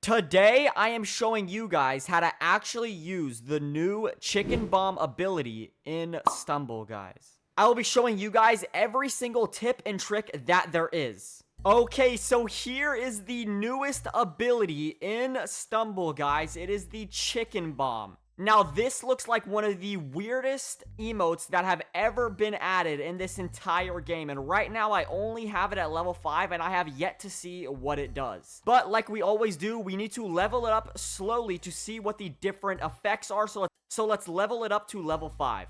Today, I am showing you guys how to actually use the new chicken bomb ability in Stumble, guys. I will be showing you guys every single tip and trick that there is. Okay, so here is the newest ability in Stumble, guys. It is the chicken bomb. Now, this looks like one of the weirdest emotes that have ever been added in this entire game. And right now, I only have it at level 5, and I have yet to see what it does. But like we always do, we need to level it up slowly to see what the different effects are. So let's level it up to level 5.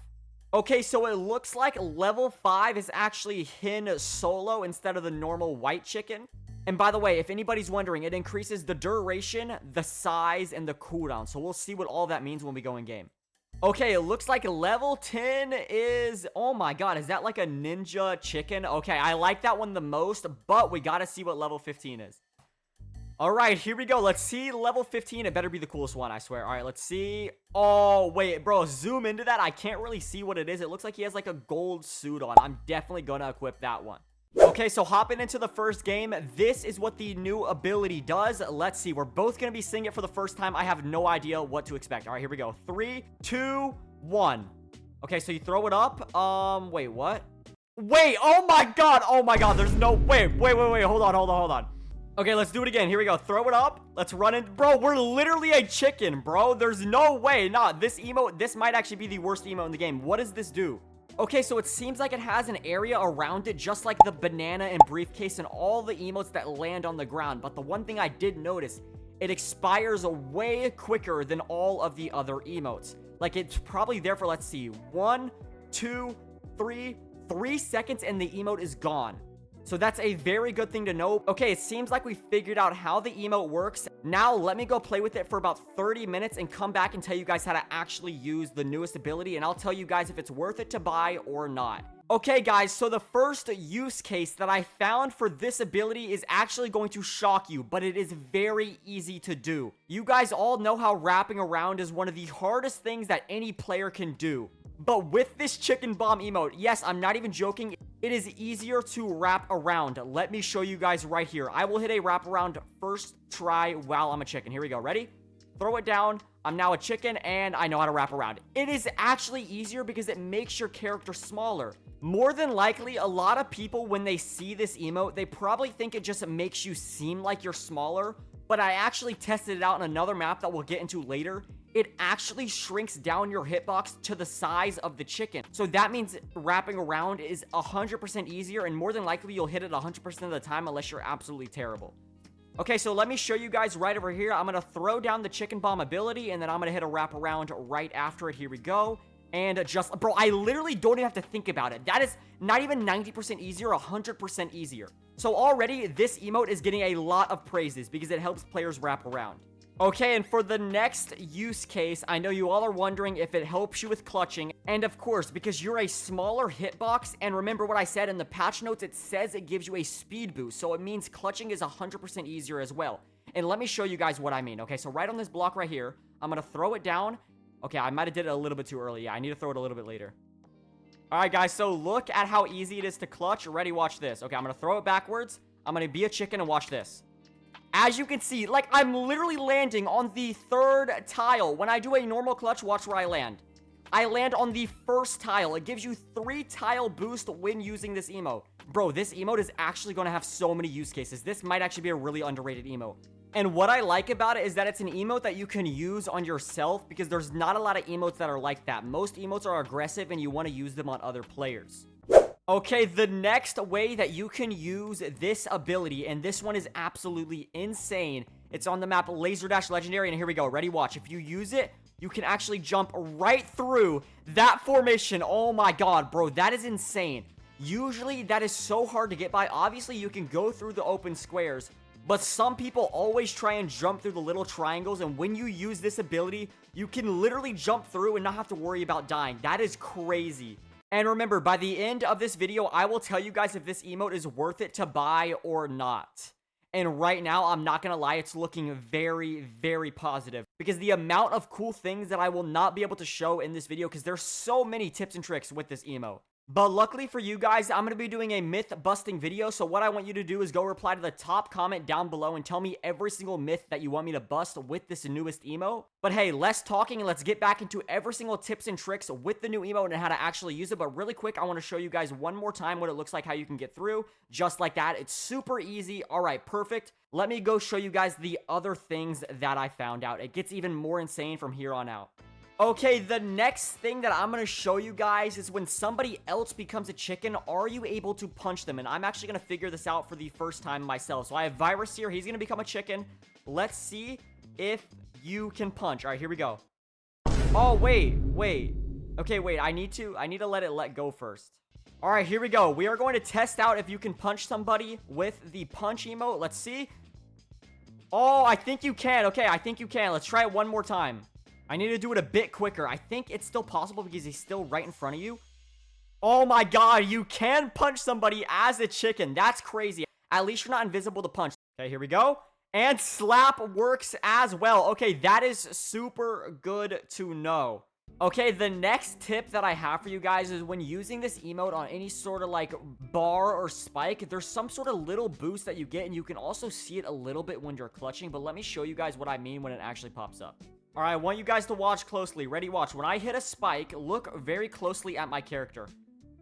Okay, so it looks like level 5 is actually Hin Solo instead of the normal white chicken. And by the way, if anybody's wondering, it increases the duration, the size, and the cooldown. So we'll see what all that means when we go in game. Okay, it looks like level 10 is... Oh my god, is that like a ninja chicken? Okay, I like that one the most, but we gotta see what level 15 is. Alright, here we go. Let's see level 15. It better be the coolest one, I swear. Alright, let's see. Oh, wait, bro, zoom into that. I can't really see what it is. It looks like he has like a gold suit on. I'm definitely gonna equip that one. Okay, so hopping into the first game, this is what the new ability does. Let's see. We're both going to be seeing it for the first time. I have no idea what to expect. All right, here we go. 3, 2, 1. Okay, so you throw it up. Wait, what? Wait, oh my god. Oh my god, there's no... Wait. Hold on. Okay, let's do it again. Here we go. Throw it up. Let's run in. Bro, we're literally a chicken, bro. There's no way. Nah, this emote, this might actually be the worst emote in the game. What does this do? Okay, so it seems like it has an area around it, just like the banana and briefcase and all the emotes that land on the ground. But the one thing I did notice, it expires way quicker than all of the other emotes. Like, it's probably there for, let's see, 1, 2, 3 seconds, and the emote is gone. So that's a very good thing to know. Okay, it seems like we figured out how the emote works. Now, let me go play with it for about 30 minutes and come back and tell you guys how to actually use the newest ability. And I'll tell you guys if it's worth it to buy or not. Okay, guys, so the first use case that I found for this ability is actually going to shock you, but it is very easy to do. You guys all know how wrapping around is one of the hardest things that any player can do. But with this chicken bomb emote, yes, I'm not even joking, it is easier to wrap around. Let me show you guys right here. I will hit a wraparound first try while I'm a chicken. Here we go. Ready? Throw it down. I'm now a chicken, and I know how to wrap around. It is actually easier because it makes your character smaller. More than likely, a lot of people, when they see this emote, they probably think it just makes you seem like you're smaller. But I actually tested it out in another map that we'll get into later. It actually shrinks down your hitbox to the size of the chicken. So that means wrapping around is 100% easier, and more than likely you'll hit it 100% of the time unless you're absolutely terrible. Okay, so let me show you guys right over here. I'm going to throw down the chicken bomb ability, and then I'm going to hit a wraparound right after it. Here we go. And just, bro, I literally don't even have to think about it. That is not even 90% easier, 100% easier. So already, this emote is getting a lot of praises because it helps players wrap around. Okay, and for the next use case, I know you all are wondering if it helps you with clutching. And of course, because you're a smaller hitbox, and remember what I said in the patch notes, it says it gives you a speed boost. So it means clutching is 100% easier as well. And let me show you guys what I mean. Okay, so right on this block right here, I'm going to throw it down. Okay, I might have did it a little bit too early. Yeah, I need to throw it a little bit later. All right, guys, so look at how easy it is to clutch. Ready? Watch this. Okay, I'm going to throw it backwards. I'm going to be a chicken and watch this. As you can see, like, I'm literally landing on the 3rd tile. When I do a normal clutch, watch where I land. I land on the 1st tile. It gives you 3 tile boost when using this emote. Bro, this emote is actually going to have so many use cases. This might actually be a really underrated emote. And what I like about it is that it's an emote that you can use on yourself because there's not a lot of emotes that are like that. Most emotes are aggressive and you want to use them on other players. Okay, the next way that you can use this ability, and this one is absolutely insane. It's on the map Laser Dash Legendary, and here we go. Ready? Watch. If you use it, you can actually jump right through that formation. Oh my god, bro, that is insane. Usually, that is so hard to get by. Obviously, you can go through the open squares, but some people always try and jump through the little triangles, and when you use this ability, you can literally jump through and not have to worry about dying. That is crazy. And remember, by the end of this video, I will tell you guys if this emote is worth it to buy or not. And right now, I'm not gonna lie, it's looking very, very positive. Because the amount of cool things that I will not be able to show in this video, because there's so many tips and tricks with this emote. But luckily for you guys, I'm going to be doing a myth busting video. So what I want you to do is go reply to the top comment down below and tell me every single myth that you want me to bust with this newest emote. But hey, less talking and let's get back into every single tips and tricks with the new emote and how to actually use it. But really quick, I want to show you guys one more time what it looks like, how you can get through just like that. It's super easy. All right, perfect. Let me go show you guys the other things that I found out. It gets even more insane from here on out. Okay, the next thing that I'm going to show you guys is when somebody else becomes a chicken, are you able to punch them? And I'm actually going to figure this out for the first time myself. So I have Virus here. He's going to become a chicken. Let's see if you can punch. All right, here we go. Oh, wait. Okay, wait. I need to let go first. All right, here we go. We are going to test out if you can punch somebody with the punch emote. Let's see. Oh, I think you can. Okay, I think you can. Let's try it one more time. I need to do it a bit quicker. I think it's still possible because he's still right in front of you. Oh my god, you can punch somebody as a chicken. That's crazy. At least you're not invisible to punch. Okay, here we go. And slap works as well. Okay, that is super good to know. Okay, the next tip that I have for you guys is when using this emote on any sort of like bar or spike, there's some sort of little boost that you get, and you can also see it a little bit when you're clutching, but let me show you guys what I mean when it actually pops up. All right, I want you guys to watch closely. Ready, watch. When I hit a spike, look very closely at my character.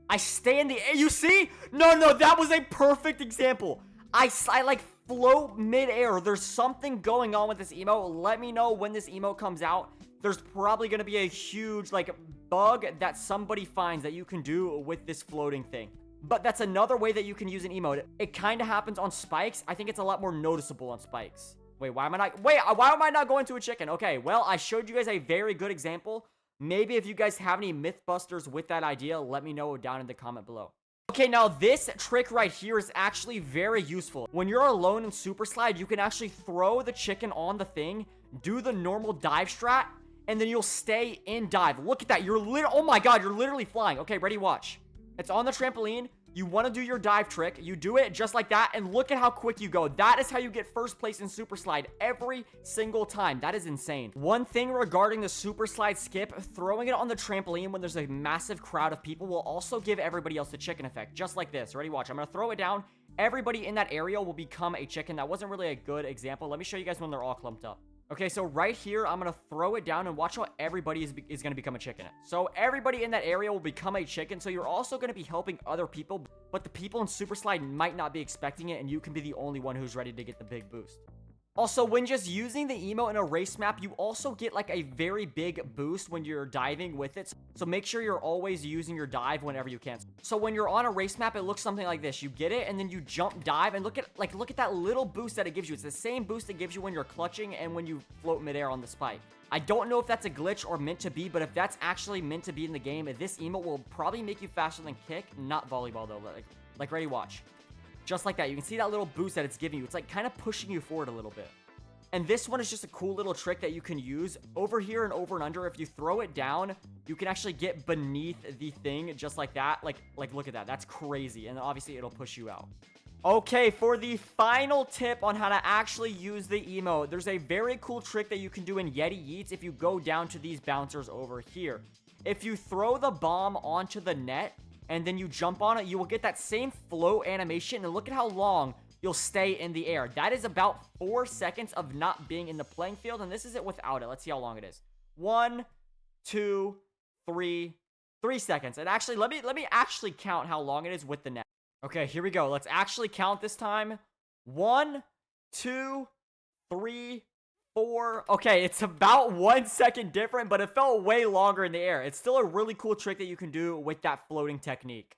I stay in the air. You see? No, that was a perfect example. I like float midair. There's something going on with this emote. Let me know when this emote comes out. There's probably going to be a huge like bug that somebody finds that you can do with this floating thing. But that's another way that you can use an emote. It kind of happens on spikes. I think it's a lot more noticeable on spikes. Wait, why am I not going to a chicken? Okay, well, I showed you guys a very good example. Maybe if you guys have any Mythbusters with that idea, let me know down in the comment below. Okay, now this trick right here is actually very useful. When you're alone in Super Slide, you can actually throw the chicken on the thing, do the normal dive strat, and then you'll stay in dive. Look at that. Oh my god, you're literally flying. Okay, ready, watch. It's on the trampoline. You want to do your dive trick. You do it just like that, and look at how quick you go. That is how you get first place in Super Slide every single time. That is insane. One thing regarding the Super Slide skip, throwing it on the trampoline when there's a massive crowd of people will also give everybody else the chicken effect, just like this. Ready? Watch. I'm going to throw it down. Everybody in that area will become a chicken. That wasn't really a good example. Let me show you guys when they're all clumped up. Okay, so right here, I'm going to throw it down and watch how everybody is going to become a chicken. So everybody in that area will become a chicken. So you're also going to be helping other people, but the people in Super Slide might not be expecting it, and you can be the only one who's ready to get the big boost. Also, when just using the emote in a race map, you also get like a very big boost when you're diving with it. So make sure you're always using your dive whenever you can. So when you're on a race map, it looks something like this. You get it, and then you jump dive, and look at that little boost that it gives you. It's the same boost it gives you when you're clutching and when you float midair on the spike. I don't know if that's a glitch or meant to be, but if that's actually meant to be in the game, this emote will probably make you faster than kick. Not volleyball though. Like ready, watch. Just like that. You can see that little boost that it's giving you. It's like kind of pushing you forward a little bit. And this one is just a cool little trick that you can use over here and over and under. If you throw it down, you can actually get beneath the thing just like that. Like look at that. That's crazy. And obviously it'll push you out. Okay, for the final tip on how to actually use the emote, there's a very cool trick that you can do in Yeti Yeets if you go down to these bouncers over here. If you throw the bomb onto the net and then you jump on it, you will get that same float animation. And look at how long you'll stay in the air. That is about 4 seconds of not being in the playing field, and this is it without it. Let's see how long it is. 1, 2, 3 seconds. And actually, let me actually count how long it is with the net. Okay, here we go. Let's actually count this time. 1, 2, 3, 4. Okay, it's about 1 second different, but it felt way longer in the air. It's still a really cool trick that you can do with that floating technique.